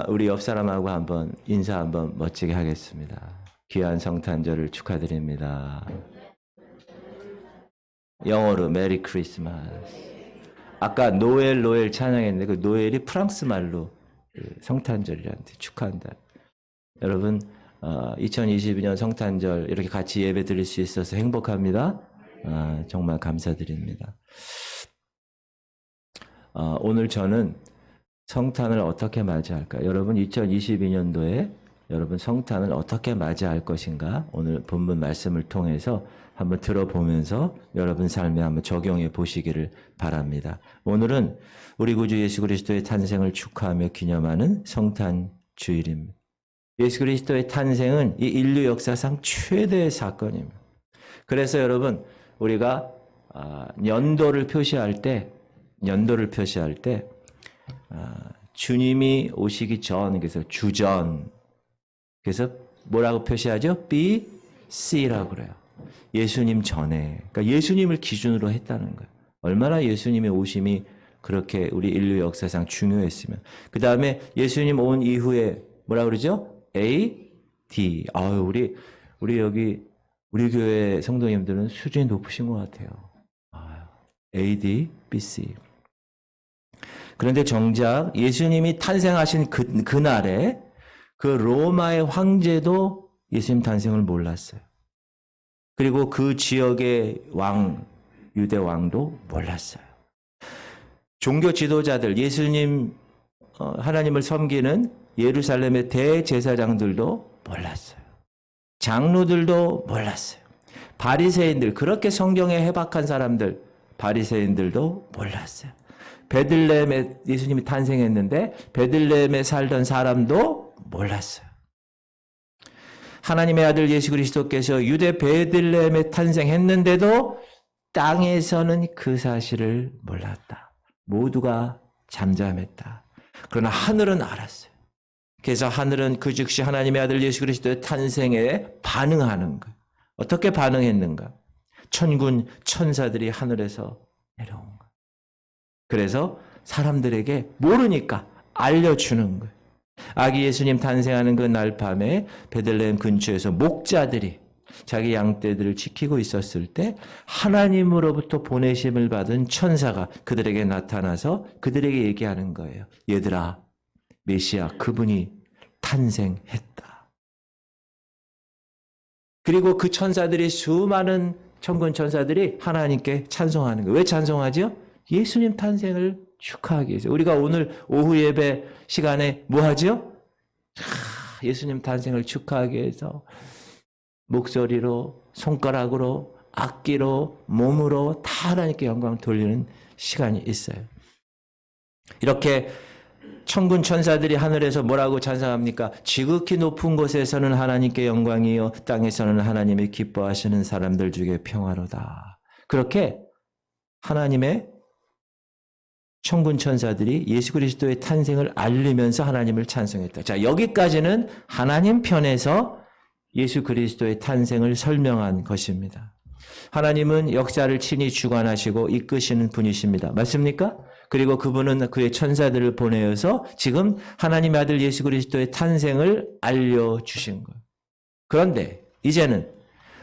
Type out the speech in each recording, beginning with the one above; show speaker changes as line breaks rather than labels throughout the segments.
우리 옆 사람하고 한번 인사 한번 멋지게 하겠습니다. 귀한 성탄절을 축하드립니다. 영어로 메리 크리스마스. 아까 노엘 찬양했는데 그 노엘이 프랑스 말로 성탄절이라는데 축하한다. 여러분 2022년 성탄절 이렇게 같이 예배 드릴 수 있어서 행복합니다. 정말 감사드립니다. 오늘 저는 성탄을 어떻게 맞이할까? 여러분 2022년도에 여러분 성탄을 어떻게 맞이할 것인가? 오늘 본문 말씀을 통해서 한번 들어보면서 여러분 삶에 한번 적용해 보시기를 바랍니다. 오늘은 우리 구주 예수 그리스도의 탄생을 축하하며 기념하는 성탄 주일입니다. 예수 그리스도의 탄생은 이 인류 역사상 최대의 사건입니다. 그래서 여러분 우리가 연도를 표시할 때 주님이 오시기 전, 그래서 주전, 그래서 뭐라고 표시하죠? BC라고 그래요. 예수님 전에. 그러니까 예수님을 기준으로 했다는 거예요. 얼마나 예수님의 오심이 그렇게 우리 인류 역사상 중요했으면. 그 다음에 예수님 온 이후에 뭐라고 그러죠? AD. 우리 여기, 우리 교회 성도님들은 수준이 높으신 것 같아요. AD, BC. 그런데 정작 예수님이 탄생하신 그날에 그 로마의 황제도 예수님 탄생을 몰랐어요. 그리고 그 지역의 유대 왕도 몰랐어요. 종교 지도자들, 예수님, 하나님을 섬기는 예루살렘의 대제사장들도 몰랐어요. 장로들도 몰랐어요. 바리새인들, 그렇게 성경에 해박한 사람들, 바리새인들도 몰랐어요. 베들레헴에 예수님이 탄생했는데 베들레헴에 살던 사람도 몰랐어요. 하나님의 아들 예수 그리스도께서 유대 베들레헴에 탄생했는데도 땅에서는 그 사실을 몰랐다. 모두가 잠잠했다. 그러나 하늘은 알았어요. 그래서 하늘은 그 즉시 하나님의 아들 예수 그리스도의 탄생에 반응하는 거예요. 어떻게 반응했는가? 천군 천사들이 하늘에서 내려온 거예요. 그래서 사람들에게 모르니까 알려주는 거예요. 아기 예수님 탄생하는 그 날 밤에 베들레헴 근처에서 목자들이 자기 양떼들을 지키고 있었을 때 하나님으로부터 보내심을 받은 천사가 그들에게 나타나서 그들에게 얘기하는 거예요. 얘들아, 메시아 그분이 탄생했다. 그리고 그 천사들이 수많은 천군 천사들이 하나님께 찬송하는 거예요. 왜 찬송하죠? 예수님 탄생을 축하하기 위해서. 우리가 오늘 오후 예배 시간에 뭐 하죠? 예수님 탄생을 축하하기 위해서 목소리로, 손가락으로, 악기로, 몸으로 다 하나님께 영광 돌리는 시간이 있어요. 이렇게 천군 천사들이 하늘에서 뭐라고 찬송합니까? 지극히 높은 곳에서는 하나님께 영광이요 땅에서는 하나님이 기뻐하시는 사람들 중에 평화로다. 그렇게 하나님의 천군 천사들이 예수 그리스도의 탄생을 알리면서 하나님을 찬송했다. 자, 여기까지는 하나님 편에서 예수 그리스도의 탄생을 설명한 것입니다. 하나님은 역사를 친히 주관하시고 이끄시는 분이십니다. 맞습니까? 그리고 그분은 그의 천사들을 보내어서 지금 하나님의 아들 예수 그리스도의 탄생을 알려주신 거예요. 그런데 이제는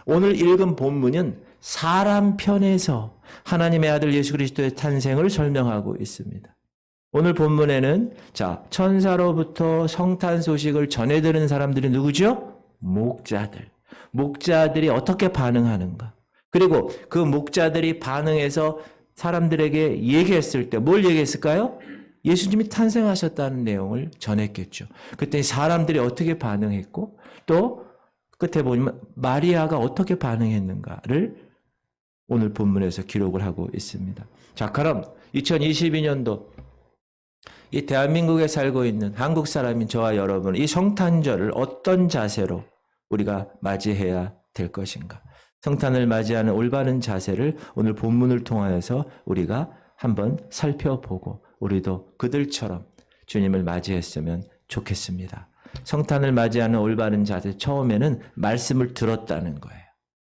오늘 읽은 본문은 사람 편에서 하나님의 아들 예수 그리스도의 탄생을 설명하고 있습니다. 오늘 본문에는 천사로부터 성탄 소식을 전해 들은 사람들이 누구죠? 목자들. 목자들이 어떻게 반응하는가? 그리고 그 목자들이 반응해서 사람들에게 얘기했을 때 뭘 얘기했을까요? 예수님이 탄생하셨다는 내용을 전했겠죠. 그때 사람들이 어떻게 반응했고 또 끝에 보면 마리아가 어떻게 반응했는가를 오늘 본문에서 기록을 하고 있습니다. 자, 그럼 2022년도 이 대한민국에 살고 있는 한국 사람인 저와 여러분, 이 성탄절을 어떤 자세로 우리가 맞이해야 될 것인가? 성탄을 맞이하는 올바른 자세를 오늘 본문을 통하여서 우리가 한번 살펴보고 우리도 그들처럼 주님을 맞이했으면 좋겠습니다. 성탄을 맞이하는 올바른 자세, 처음에는 말씀을 들었다는 거예요.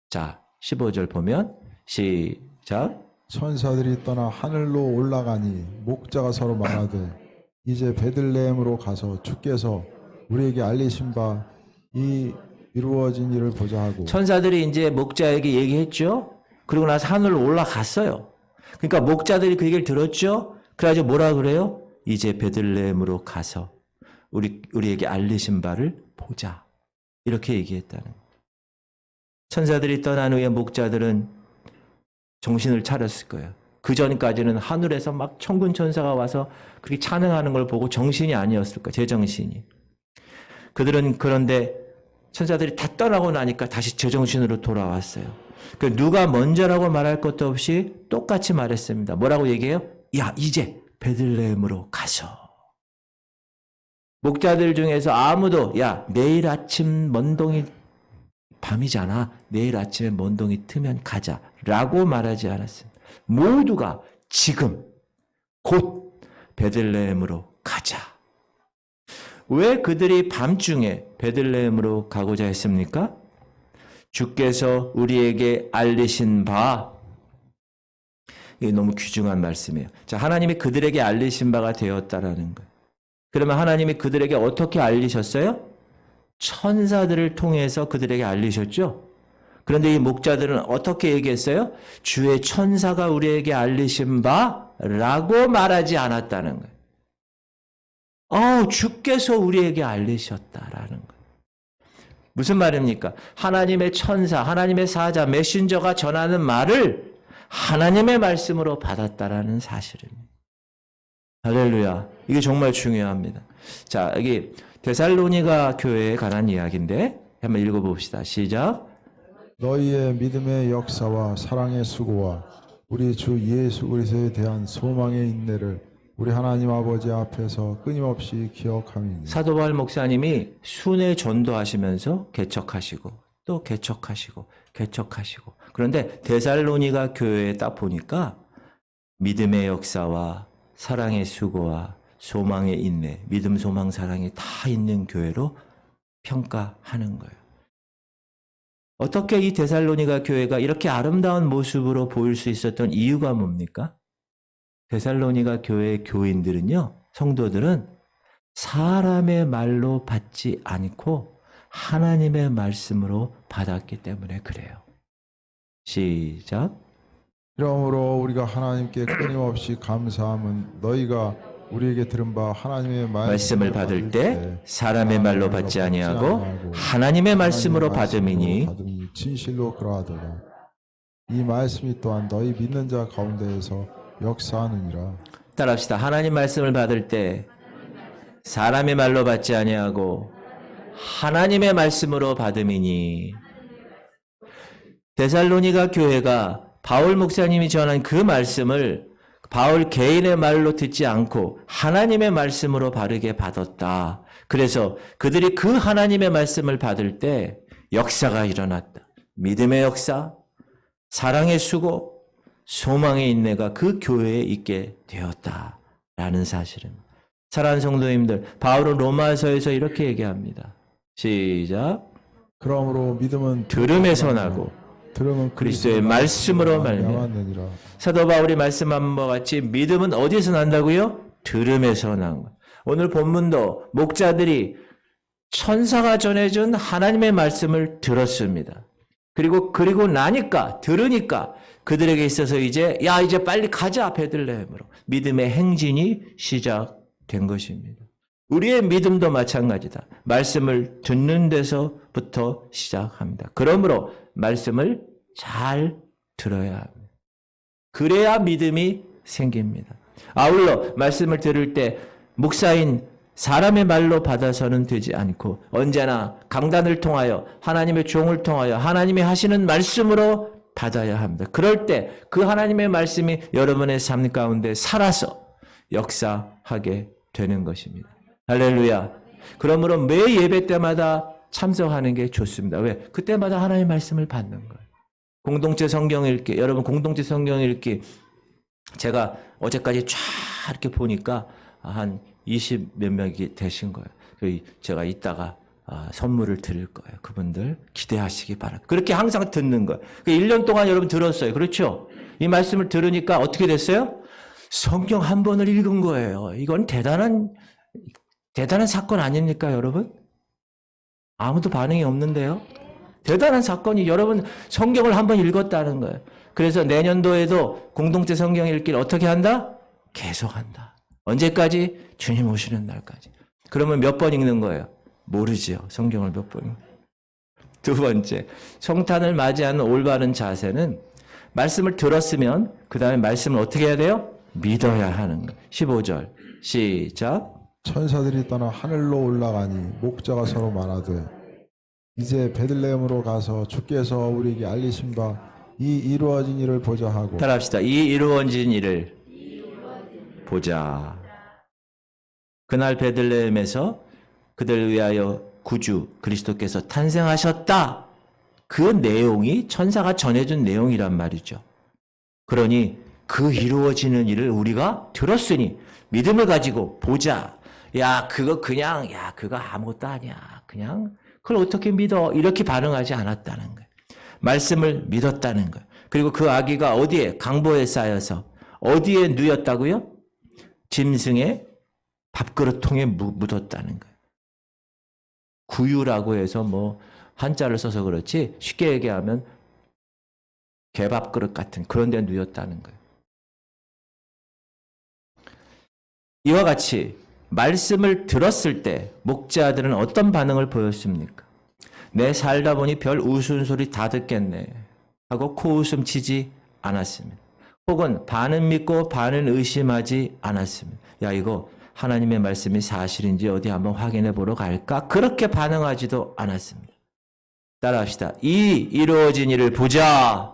자, 15절 보면 시작.
천사들이 떠나 하늘로 올라가니 목자가 서로 말하되 이제 베들레헴으로 가서 주께서 우리에게 알리신 바 이 이루어진 일을 보자 하고
천사들이 이제 목자에게 얘기했죠. 그리고 나서 하늘로 올라갔어요. 그러니까 목자들이 그 얘기를 들었죠. 그래가지고 뭐라 그래요? 이제 베들레헴으로 가서 우리에게 알리신 바를 보자. 이렇게 얘기했다는 거예요. 천사들이 떠난 후에 목자들은 정신을 차렸을 거예요. 그 전까지는 하늘에서 막 천군 천사가 와서 그렇게 찬양하는 걸 보고 정신이 아니었을 거예요. 제정신이. 그들은 그런데 천사들이 다 떠나고 나니까 다시 제정신으로 돌아왔어요. 누가 먼저라고 말할 것도 없이 똑같이 말했습니다. 뭐라고 얘기해요? 야, 이제 베들레헴으로 가서. 목자들 중에서 아무도 야, 내일 아침 먼동이 밤이잖아. 내일 아침에 먼동이 트면 가자. 라고 말하지 않았습니다. 모두가 지금 곧 베들레헴으로 가자. 왜 그들이 밤중에 베들레헴으로 가고자 했습니까? 주께서 우리에게 알리신 바, 이게 너무 귀중한 말씀이에요. 자, 하나님이 그들에게 알리신 바가 되었다라는 거예요. 그러면 하나님이 그들에게 어떻게 알리셨어요? 천사들을 통해서 그들에게 알리셨죠? 그런데 이 목자들은 어떻게 얘기했어요? 주의 천사가 우리에게 알리신 바라고 말하지 않았다는 거예요. 주께서 우리에게 알리셨다라는 거예요. 무슨 말입니까? 하나님의 천사, 하나님의 사자, 메신저가 전하는 말을 하나님의 말씀으로 받았다라는 사실입니다. 할렐루야. 이게 정말 중요합니다. 자, 여기 데살로니가 교회에 관한 이야기인데 한번 읽어봅시다. 시작.
너희의 믿음의 역사와 사랑의 수고와 우리 주 예수 그리스도에 대한 소망의 인내를 우리 하나님 아버지 앞에서 끊임없이 기억함이니.
사도 바울 목사님이 순회 전도하시면서 개척하시고 또 개척하시고 개척하시고, 그런데 데살로니가 교회에 딱 보니까 믿음의 역사와 사랑의 수고와 소망의 인내, 믿음, 소망, 사랑이 다 있는 교회로 평가하는 거예요. 어떻게 이 데살로니가 교회가 이렇게 아름다운 모습으로 보일 수 있었던 이유가 뭡니까? 데살로니가 교회의 교인들은요, 성도들은 사람의 말로 받지 않고 하나님의 말씀으로 받았기 때문에 그래요. 시작.
그러므로 우리가 하나님께 끊임없이 감사함은 너희가 우리에게 들은 바 하나님의
말씀을 받을 때 사람의 말로 받지 아니하고 하나님의 말씀으로 받음이니
진실로 그러하도다. 이 말씀이 또한 너희 믿는 자 가운데에서 역사하느니라.
따라합시다. 하나님 말씀을 받을 때 사람의 말로 받지 아니하고 하나님의 말씀으로 받음이니. 데살로니가 교회가 바울 목사님이 전한 그 말씀을 바울 개인의 말로 듣지 않고 하나님의 말씀으로 바르게 받았다. 그래서 그들이 그 하나님의 말씀을 받을 때 역사가 일어났다. 믿음의 역사, 사랑의 수고, 소망의 인내가 그 교회에 있게 되었다라는 사실입니다. 사랑하는 성도님들, 바울은 로마서에서 이렇게 얘기합니다. 시작.
그러므로 믿음은
들음에서 나고
들음은
그리스도의 말씀으로 말미암아. 사도 바울이 말씀한 바와 같이 믿음은 어디서 난다고요? 들음에서 난 것. 오늘 본문도 목자들이 천사가 전해준 하나님의 말씀을 들었습니다. 그리고 나니까, 들으니까 그들에게 있어서 이제 빨리 가자 베들레헴으로 믿음의 행진이 시작된 것입니다. 우리의 믿음도 마찬가지다. 말씀을 듣는 데서부터 시작합니다. 그러므로 말씀을 잘 들어야 합니다. 그래야 믿음이 생깁니다. 아울러 말씀을 들을 때 목사인 사람의 말로 받아서는 되지 않고 언제나 강단을 통하여 하나님의 종을 통하여 하나님이 하시는 말씀으로 받아야 합니다. 그럴 때 그 하나님의 말씀이 여러분의 삶 가운데 살아서 역사하게 되는 것입니다. 할렐루야. 그러므로 매 예배 때마다 참석하는 게 좋습니다. 왜? 그때마다 하나님의 말씀을 받는 거예요. 공동체 성경 읽기, 여러분 공동체 성경 읽기 제가 어제까지 쫙 이렇게 보니까 한 20 몇 명이 되신 거예요. 제가 이따가 선물을 드릴 거예요. 그분들 기대하시기 바랍니다. 그렇게 항상 듣는 거예요. 1년 동안 여러분 들었어요. 그렇죠? 이 말씀을 들으니까 어떻게 됐어요? 성경 한 번을 읽은 거예요. 이건 대단한 사건 아닙니까, 여러분? 아무도 반응이 없는데요. 대단한 사건이 여러분 성경을 한 번 읽었다는 거예요. 그래서 내년도에도 공동체 성경 읽기를 어떻게 한다? 계속한다. 언제까지? 주님 오시는 날까지. 그러면 몇 번 읽는 거예요? 모르지요. 성경을 몇 번. 두 번째, 성탄을 맞이하는 올바른 자세는 말씀을 들었으면 그 다음에 말씀을 어떻게 해야 돼요? 믿어야 하는 거예요. 15절 시작.
천사들이 떠나 하늘로 올라가니 목자가 서로 말하되 이제 베들레헴으로 가서 주께서 우리에게 알리신 바 이 이루어진 일을 보자 하고.
따라합시다. 이 이루어진 일을 보자. 그날 베들레헴에서 그들을 위하여 구주 그리스도께서 탄생하셨다. 그 내용이 천사가 전해준 내용이란 말이죠. 그러니 그 이루어지는 일을 우리가 들었으니 믿음을 가지고 보자. 그거 아무것도 아니야. 그냥 그걸 어떻게 믿어? 이렇게 반응하지 않았다는 거예요. 말씀을 믿었다는 거예요. 그리고 그 아기가 어디에? 강보에 쌓여서 어디에 누였다고요? 짐승의 밥그릇통에 묻었다는 거예요. 구유라고 해서 한자를 써서 그렇지 쉽게 얘기하면 개밥그릇 같은 그런 데 누였다는 거예요. 이와 같이 말씀을 들었을 때 목자들은 어떤 반응을 보였습니까? 내 살다 보니 별 웃음소리 다 듣겠네 하고 코웃음 치지 않았습니다. 혹은 반은 믿고 반은 의심하지 않았습니다. 이거 하나님의 말씀이 사실인지 어디 한번 확인해 보러 갈까? 그렇게 반응하지도 않았습니다. 따라합시다. 이 이루어진 일을 보자.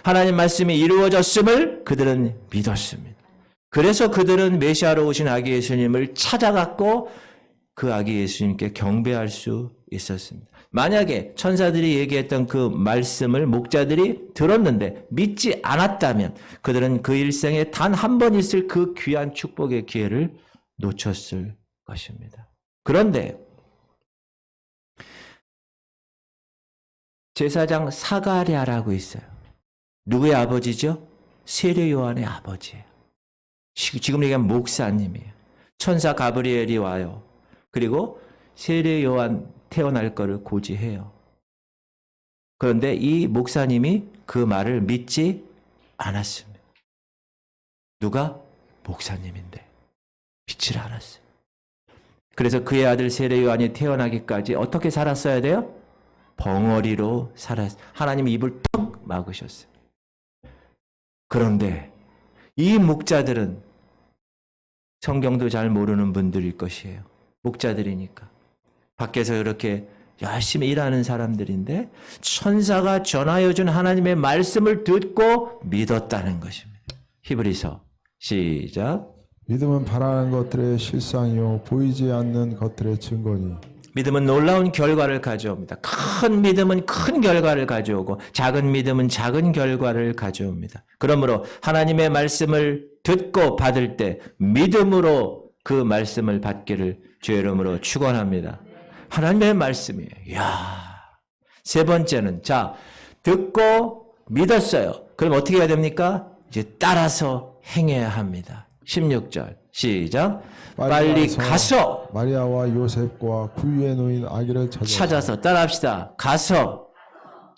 하나님 말씀이 이루어졌음을 그들은 믿었습니다. 그래서 그들은 메시아로 오신 아기 예수님을 찾아갔고 그 아기 예수님께 경배할 수 있었습니다. 만약에 천사들이 얘기했던 그 말씀을 목자들이 들었는데 믿지 않았다면 그들은 그 일생에 단 한 번 있을 그 귀한 축복의 기회를 놓쳤을 것입니다. 그런데 제사장 사가랴라고 있어요. 누구의 아버지죠? 세례 요한의 아버지예요. 지금 얘기하면 목사님이에요. 천사 가브리엘이 와요. 그리고 세례 요한 태어날 거를 고지해요. 그런데 이 목사님이 그 말을 믿지 않았습니다. 누가? 목사님인데 믿지를 않았어요. 그래서 그의 아들 세례 요한이 태어나기까지 어떻게 살았어야 돼요? 벙어리로 살았어요. 하나님 입을 턱 막으셨어요. 그런데 이 목자들은 성경도 잘 모르는 분들일 것이에요. 목자들이니까. 밖에서 이렇게 열심히 일하는 사람들인데 천사가 전하여 준 하나님의 말씀을 듣고 믿었다는 것입니다. 히브리서 시작.
믿음은 바라는 것들의 실상이요 보이지 않는 것들의 증거니.
믿음은 놀라운 결과를 가져옵니다. 큰 믿음은 큰 결과를 가져오고 작은 믿음은 작은 결과를 가져옵니다. 그러므로 하나님의 말씀을 듣고 받을 때 믿음으로 그 말씀을 받기를 주의 이름으로 축원합니다. 하나님의 말씀이에요. 세 번째는 듣고 믿었어요. 그럼 어떻게 해야 됩니까? 이제 따라서 행해야 합니다. 16절 시작. 빨리 가서
마리아와 요셉과 구유에 놓인 아기를
찾아서 따라합시다. 가서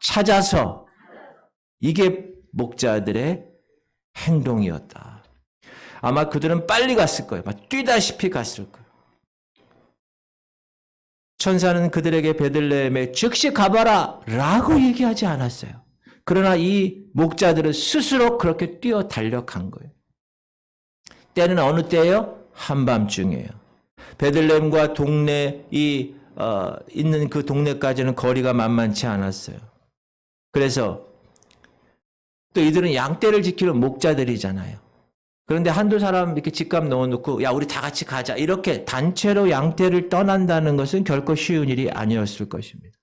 찾아서 이게 목자들의 행동이었다. 아마 그들은 빨리 갔을 거예요. 막 뛰다시피 갔을 거예요. 천사는 그들에게 베들레헴에 즉시 가봐라 라고 얘기하지 않았어요. 그러나 이 목자들은 스스로 그렇게 뛰어 달려간 거예요. 때는 어느 때예요? 한밤중이에요. 베들레헴과 동네 있는 그 동네까지는 거리가 만만치 않았어요. 그래서 또 이들은 양떼를 지키는 목자들이잖아요. 그런데 한두 사람 이렇게 집값 넣어놓고 우리 다 같이 가자 이렇게 단체로 양떼를 떠난다는 것은 결코 쉬운 일이 아니었을 것입니다.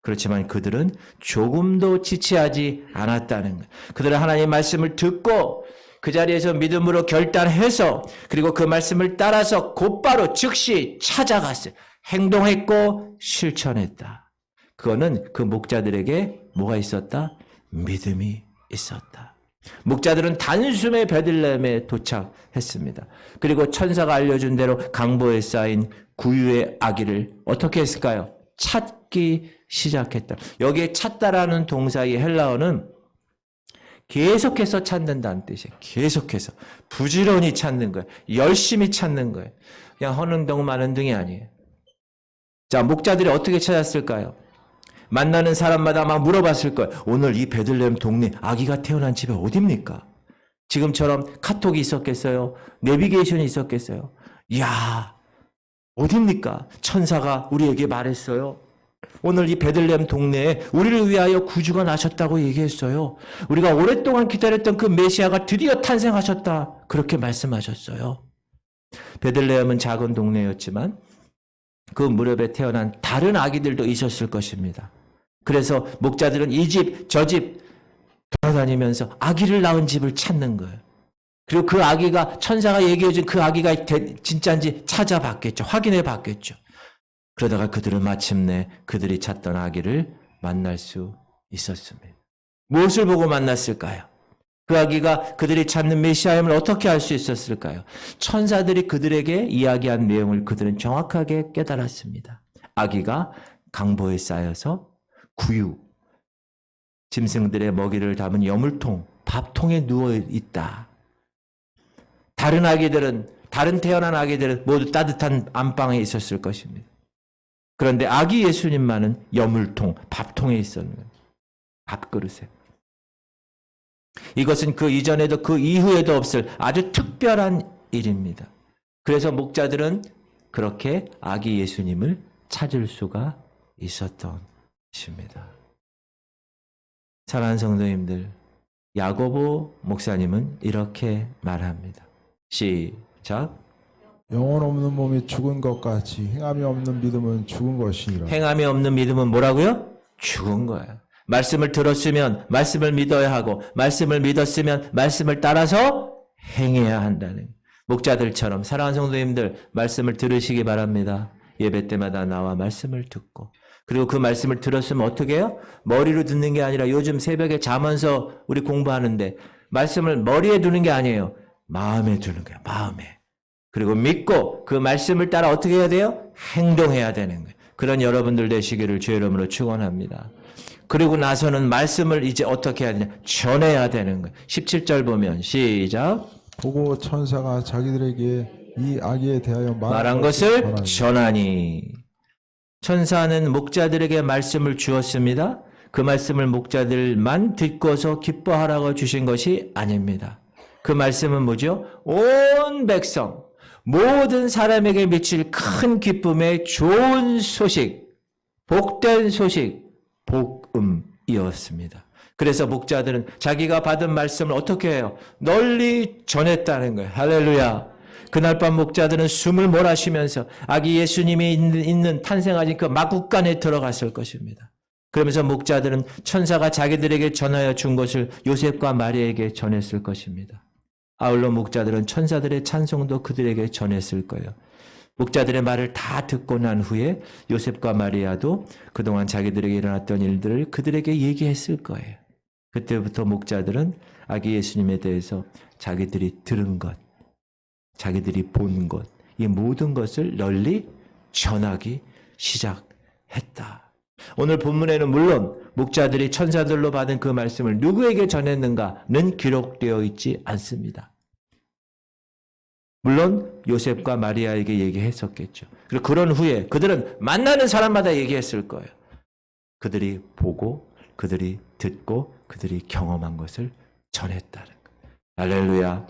그렇지만 그들은 조금도 지체하지 않았다는 거예요. 그들은 하나님의 말씀을 듣고 그 자리에서 믿음으로 결단해서 그리고 그 말씀을 따라서 곧바로 즉시 찾아갔어요. 행동했고 실천했다. 그거는 그 목자들에게 뭐가 있었다? 믿음이 있었다. 목자들은 단숨에 베들레헴에 도착했습니다. 그리고 천사가 알려준 대로 강보에 쌓인 구유의 아기를 어떻게 했을까요? 찾기 시작했다. 여기에 찾다라는 동사의 헬라어는 계속해서 찾는다는 뜻이에요. 계속해서. 부지런히 찾는 거예요. 열심히 찾는 거예요. 그냥 허는 등 마는 등이 아니에요. 자, 목자들이 어떻게 찾았을까요? 만나는 사람마다 막 물어봤을 거예요. 오늘 이 베들레헴 동네 아기가 태어난 집이 어딥니까? 지금처럼 카톡이 있었겠어요? 내비게이션이 있었겠어요? 이야, 어딥니까? 천사가 우리에게 말했어요. 오늘 이 베들레헴 동네에 우리를 위하여 구주가 나셨다고 얘기했어요. 우리가 오랫동안 기다렸던 그 메시아가 드디어 탄생하셨다. 그렇게 말씀하셨어요. 베들레헴은 작은 동네였지만 그 무렵에 태어난 다른 아기들도 있었을 것입니다. 그래서 목자들은 이 집, 저 집 돌아다니면서 아기를 낳은 집을 찾는 거예요. 그리고 그 아기가 천사가 얘기해준 그 아기가 진짜인지 찾아봤겠죠. 확인해 봤겠죠. 그러다가 그들은 마침내 그들이 찾던 아기를 만날 수 있었습니다. 무엇을 보고 만났을까요? 그 아기가 그들이 찾는 메시아임을 어떻게 알 수 있었을까요? 천사들이 그들에게 이야기한 내용을 그들은 정확하게 깨달았습니다. 아기가 강보에 쌓여서 구유, 짐승들의 먹이를 담은 여물통, 밥통에 누워 있다. 다른 아기들은, 다른 태어난 아기들은 모두 따뜻한 안방에 있었을 것입니다. 그런데 아기 예수님만은 여물통, 밥통에 있었는 밥그릇에. 이것은 그 이전에도 그 이후에도 없을 아주 특별한 일입니다. 그래서 목자들은 그렇게 아기 예수님을 찾을 수가 있었던 것입니다. 사랑하는 성도님들, 야고보 목사님은 이렇게 말합니다. 시작.
영혼 없는 몸이 죽은 것 같이 행함이 없는 믿음은 죽은 것이니라.
행함이 없는 믿음은 뭐라고요? 죽은 거예요. 말씀을 들었으면 말씀을 믿어야 하고 말씀을 믿었으면 말씀을 따라서 행해야 한다는 목자들처럼 사랑하는 성도님들 말씀을 들으시기 바랍니다. 예배 때마다 나와 말씀을 듣고 그리고 그 말씀을 들었으면 어떻게 해요? 머리로 듣는 게 아니라 요즘 새벽에 자면서 우리 공부하는데 말씀을 머리에 두는 게 아니에요. 마음에 두는 거예요. 마음에. 그리고 믿고 그 말씀을 따라 어떻게 해야 돼요? 행동해야 되는 거예요. 그런 여러분들 되시기를 주의 이름으로 축원합니다. 그리고 나서는 말씀을 이제 어떻게 해야 되냐? 전해야 되는 거예요. 17절 보면 시작.
보고 천사가 자기들에게 이 아기에 대하여
말한 것을 전하니. 천사는 목자들에게 말씀을 주었습니다. 그 말씀을 목자들만 듣고서 기뻐하라고 주신 것이 아닙니다. 그 말씀은 뭐죠? 온 백성, 모든 사람에게 미칠 큰 기쁨의 좋은 소식, 복된 소식, 복음이었습니다. 그래서 목자들은 자기가 받은 말씀을 어떻게 해요? 널리 전했다는 거예요. 할렐루야. 그날 밤 목자들은 숨을 몰아쉬면서 아기 예수님이 있는 탄생하신 그 마국간에 들어갔을 것입니다. 그러면서 목자들은 천사가 자기들에게 전하여 준 것을 요셉과 마리아에게 전했을 것입니다. 아울러 목자들은 천사들의 찬송도 그들에게 전했을 거예요. 목자들의 말을 다 듣고 난 후에 요셉과 마리아도 그동안 자기들에게 일어났던 일들을 그들에게 얘기했을 거예요. 그때부터 목자들은 아기 예수님에 대해서 자기들이 들은 것, 자기들이 본 것, 이 모든 것을 널리 전하기 시작했다. 오늘 본문에는 물론 목자들이 천사들로 받은 그 말씀을 누구에게 전했는가는 기록되어 있지 않습니다. 물론 요셉과 마리아에게 얘기했었겠죠. 그리고 그런 후에 그들은 만나는 사람마다 얘기했을 거예요. 그들이 보고, 그들이 듣고, 그들이 경험한 것을 전했다는 거예요. 할렐루야.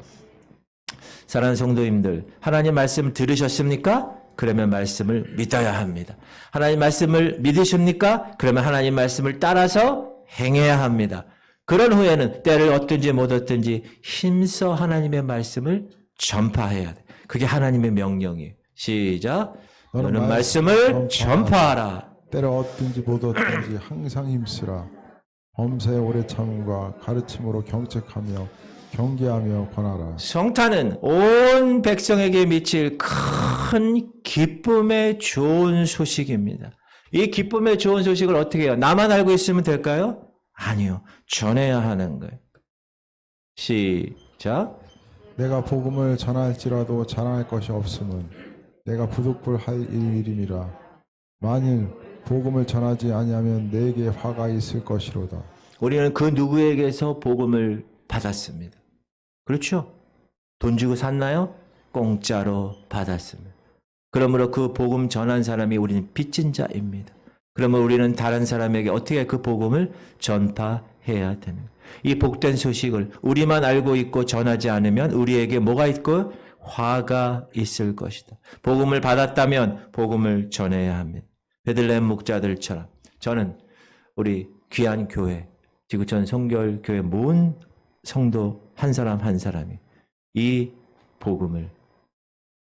사랑하는 성도님들, 하나님 말씀 들으셨습니까? 그러면 말씀을 믿어야 합니다. 하나님 말씀을 믿으십니까? 그러면 하나님 말씀을 따라서 행해야 합니다. 그런 후에는 때를 얻든지 못 얻든지 힘써 하나님의 말씀을 전파해야 돼. 그게 하나님의 명령이에요. 시작. 너는 말씀을 전파하라.
때를 얻든지 못 얻든지 항상 힘쓰라. 범사에 오래 참음과 가르침으로 경책하며 경계하며 권하라.
성탄은 온 백성에게 미칠 큰 기쁨의 좋은 소식입니다. 이 기쁨의 좋은 소식을 어떻게 해요? 나만 알고 있으면 될까요? 아니요. 전해야 하는 거예요. 시작.
내가 복음을 전할지라도 자랑할 것이 없음은 내가 부득불할 일임이라. 만일 복음을 전하지 아니하면 내게 화가 있을 것이로다.
우리는 그 누구에게서 복음을 받았습니다. 그렇죠? 돈 주고 샀나요? 공짜로 받았습니다. 그러므로 그 복음 전한 사람이 우리는 빚진 자입니다. 그러면 우리는 다른 사람에게 어떻게 그 복음을 전파해야 되는 거예요. 이 복된 소식을 우리만 알고 있고 전하지 않으면 우리에게 뭐가 있고 화가 있을 것이다. 복음을 받았다면 복음을 전해야 합니다. 베들레헴 목자들처럼 저는 우리 귀한 교회, 지구촌 성결교회 모든 성도 한 사람 한 사람이 이 복음을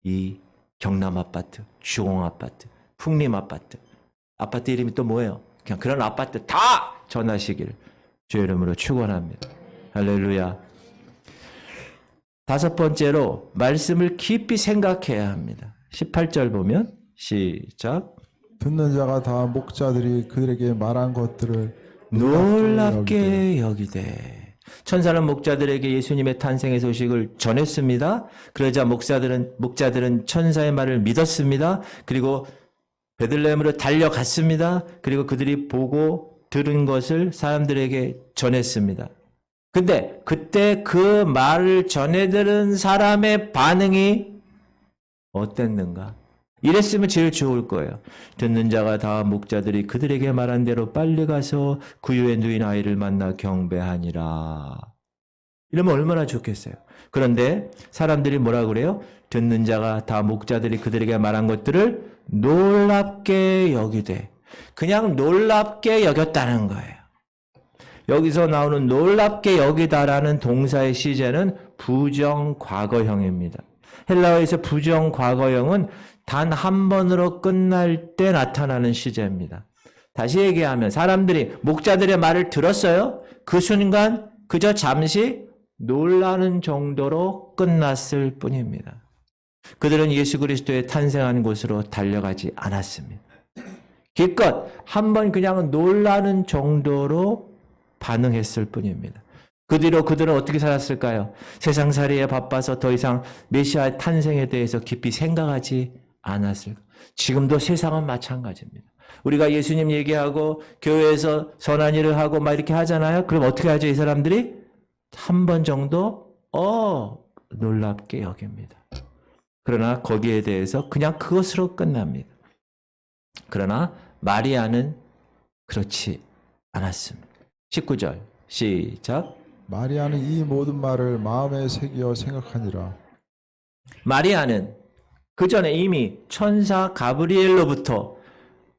이 경남 아파트, 주공 아파트, 풍림 아파트, 아파트 이름이 또 뭐예요? 그냥 그런 아파트 다 전하시기를 주의 이름으로 축원합니다. 할렐루야. 다섯 번째로 말씀을 깊이 생각해야 합니다. 18절 보면 시작.
듣는 자가 다 목자들이 그들에게 말한 것들을
놀랍게 여기되. 천사는 목자들에게 예수님의 탄생의 소식을 전했습니다. 그러자 목자들은 천사의 말을 믿었습니다. 그리고 베들레헴으로 달려갔습니다. 그리고 그들이 보고 들은 것을 사람들에게 전했습니다. 근데 그때 그 말을 전해 들은 사람의 반응이 어땠는가? 이랬으면 제일 좋을 거예요. 듣는 자가 다 목자들이 그들에게 말한 대로 빨리 가서 구유에 누인 아이를 만나 경배하니라. 이러면 얼마나 좋겠어요. 그런데 사람들이 뭐라 그래요? 듣는 자가 다 목자들이 그들에게 말한 것들을 놀랍게 여기되. 그냥 놀랍게 여겼다는 거예요. 여기서 나오는 놀랍게 여기다라는 동사의 시제는 부정 과거형입니다. 헬라어에서 부정 과거형은 단 한 번으로 끝날 때 나타나는 시제입니다. 다시 얘기하면 사람들이 목자들의 말을 들었어요. 그 순간 그저 잠시 놀라는 정도로 끝났을 뿐입니다. 그들은 예수 그리스도의 탄생한 곳으로 달려가지 않았습니다. 기껏 한 번 그냥 놀라는 정도로 반응했을 뿐입니다. 그 뒤로 그들은 어떻게 살았을까요? 세상살이에 바빠서 더 이상 메시아의 탄생에 대해서 깊이 생각하지 않았을까? 지금도 세상은 마찬가지입니다. 우리가 예수님 얘기하고 교회에서 선한 일을 하고 막 이렇게 하잖아요. 그럼 어떻게 하죠? 이 사람들이 한 번 정도 놀랍게 여깁니다. 그러나 거기에 대해서 그냥 그것으로 끝납니다. 그러나 마리아는 그렇지 않았습니다. 19절 시작.
마리아는 이 모든 말을 마음에 새기어 생각하니라.
마리아는 그 전에 이미 천사 가브리엘로부터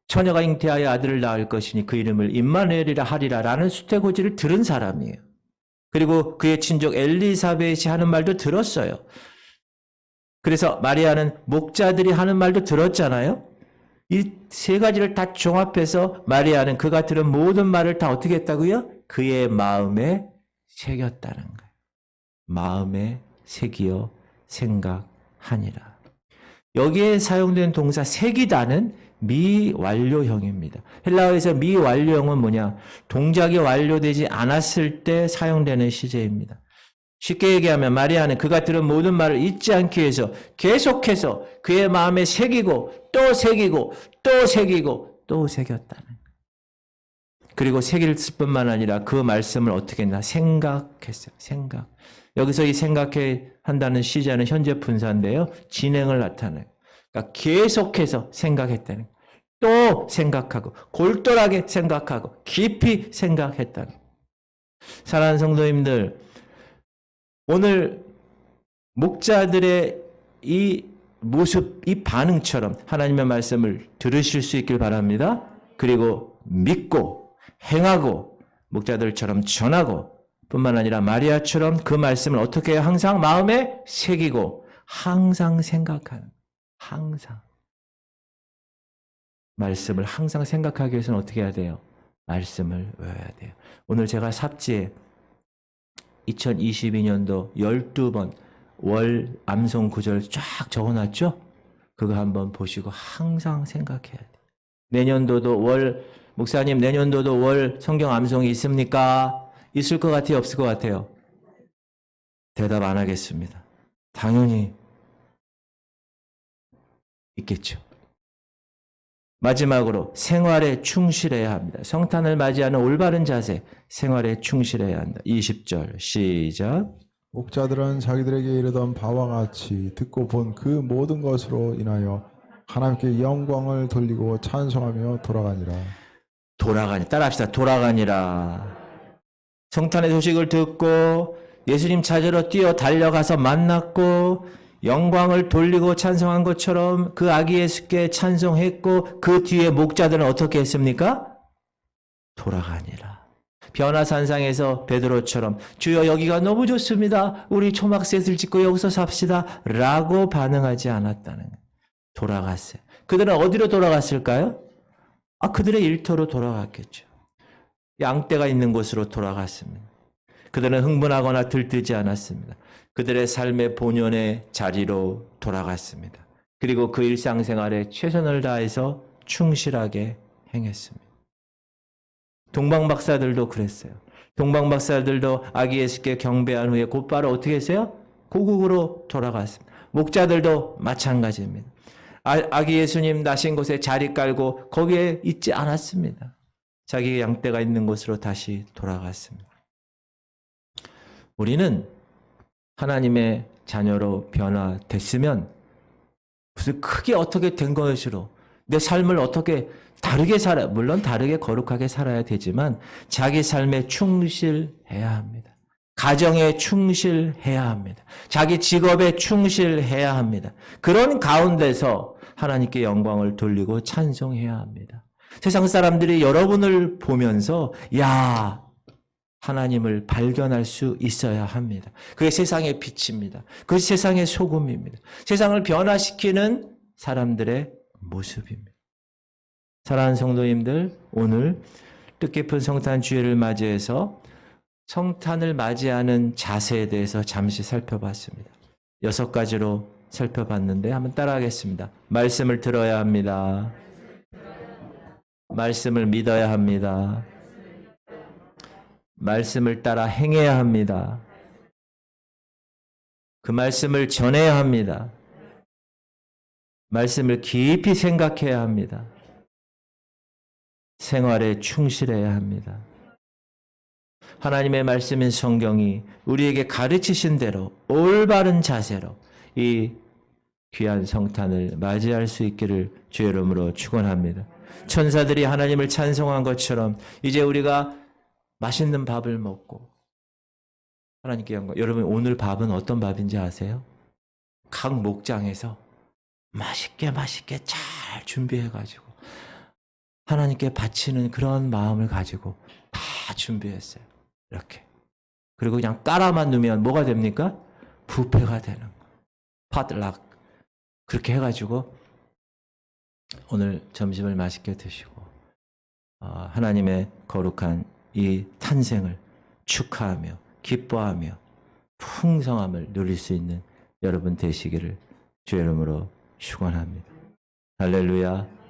처녀가 잉태하여 아들을 낳을 것이니 그 이름을 임마누엘이라 하리라라는 수태고지를 들은 사람이에요. 그리고 그의 친족 엘리사벳이 하는 말도 들었어요. 그래서 마리아는 목자들이 하는 말도 들었잖아요. 이 세 가지를 다 종합해서 마리아는 그가 들은 모든 말을 다 어떻게 했다고요? 그의 마음에 새겼다는 거예요. 마음에 새기어 생각하니라. 여기에 사용된 동사 새기다는 미완료형입니다. 헬라어에서 미완료형은 뭐냐? 동작이 완료되지 않았을 때 사용되는 시제입니다. 쉽게 얘기하면 마리아는 그가 들은 모든 말을 잊지 않기 위해서 계속해서 그의 마음에 새기고 또 새기고 또 새기고 또 새겼다는 거예요. 그리고 새길 뿐만 아니라 그 말씀을 어떻게 했나? 생각했어요. 생각. 여기서 이 생각해 한다는 시제는 현재 분사인데요. 진행을 나타내요. 그러니까 계속해서 생각했다는 거예요. 또 생각하고 골똘하게 생각하고 깊이 생각했다는 거예요. 사랑하는 성도님들, 오늘 목자들의 이 모습, 이 반응처럼 하나님의 말씀을 들으실 수 있길 바랍니다. 그리고 믿고 행하고 목자들처럼 전하고 뿐만 아니라 마리아처럼 그 말씀을 어떻게 해요? 항상 마음에 새기고 항상 생각하는, 항상 말씀을 항상 생각하기 위해서는 어떻게 해야 돼요? 말씀을 외워야 돼요. 오늘 제가 삽지에 2022년도 12번 월 암송 구절 쫙 적어놨죠? 그거 한번 보시고 항상 생각해야 돼요. 내년도도 목사님 내년도도 월 성경 암송이 있습니까? 있을 것 같아요? 없을 것 같아요? 대답 안 하겠습니다. 당연히 있겠죠. 마지막으로 생활에 충실해야 합니다. 성탄을 맞이하는 올바른 자세, 생활에 충실해야 한다. 20절 시작.
목자들은 자기들에게 이르던 바와 같이 듣고 본 그 모든 것으로 인하여 하나님께 영광을 돌리고 찬송하며 돌아가니라.
돌아가니 따라합시다. 돌아가니라. 성탄의 소식을 듣고 예수님 찾으러 뛰어 달려가서 만났고 영광을 돌리고 찬송한 것처럼 그 아기 예수께 찬송했고 그 뒤에 목자들은 어떻게 했습니까? 돌아가니라. 변화산상에서 베드로처럼 주여 여기가 너무 좋습니다. 우리 초막셋을 짓고 여기서 삽시다. 라고 반응하지 않았다는 거예요. 돌아갔어요. 그들은 어디로 돌아갔을까요? 그들의 일터로 돌아갔겠죠. 양떼가 있는 곳으로 돌아갔습니다. 그들은 흥분하거나 들뜨지 않았습니다. 그들의 삶의 본연의 자리로 돌아갔습니다. 그리고 그 일상생활에 최선을 다해서 충실하게 행했습니다. 동방박사들도 그랬어요. 동방박사들도 아기 예수께 경배한 후에 곧바로 어떻게 했어요? 고국으로 돌아갔습니다. 목자들도 마찬가지입니다. 아기 예수님 나신 곳에 자리 깔고 거기에 있지 않았습니다. 자기 양떼가 있는 곳으로 다시 돌아갔습니다. 우리는 하나님의 자녀로 변화됐으면 무슨 크게 어떻게 된 것으로 내 삶을 어떻게 다르게 물론 다르게 거룩하게 살아야 되지만 자기 삶에 충실해야 합니다. 가정에 충실해야 합니다. 자기 직업에 충실해야 합니다. 그런 가운데서 하나님께 영광을 돌리고 찬송해야 합니다. 세상 사람들이 여러분을 보면서 하나님을 발견할 수 있어야 합니다. 그게 세상의 빛입니다. 그것이 세상의 소금입니다. 세상을 변화시키는 사람들의 모습입니다. 사랑하는 성도님들, 오늘 뜻깊은 성탄 주일을 맞이해서 성탄을 맞이하는 자세에 대해서 잠시 살펴봤습니다. 6가지로 살펴봤는데 한번 따라하겠습니다. 말씀을 들어야 합니다. 말씀을 믿어야 합니다. 말씀을 따라 행해야 합니다. 그 말씀을 전해야 합니다. 말씀을 깊이 생각해야 합니다. 생활에 충실해야 합니다. 하나님의 말씀인 성경이 우리에게 가르치신 대로 올바른 자세로 이 귀한 성탄을 맞이할 수 있기를 주의 이름으로 축원합니다. 천사들이 하나님을 찬송한 것처럼 이제 우리가 맛있는 밥을 먹고 하나님께 영광. 여러분 오늘 밥은 어떤 밥인지 아세요? 각 목장에서 맛있게 잘 준비해가지고 하나님께 바치는 그런 마음을 가지고 다 준비했어요. 이렇게. 그리고 그냥 깔아만 두면 뭐가 됩니까? 뷔페가 되는 거예요. 파들락. 그렇게 해가지고 오늘 점심을 맛있게 드시고 하나님의 거룩한 이 탄생을 축하하며 기뻐하며 풍성함을 누릴 수 있는 여러분 되시기를 주의 이름으로 축원합니다. 할렐루야.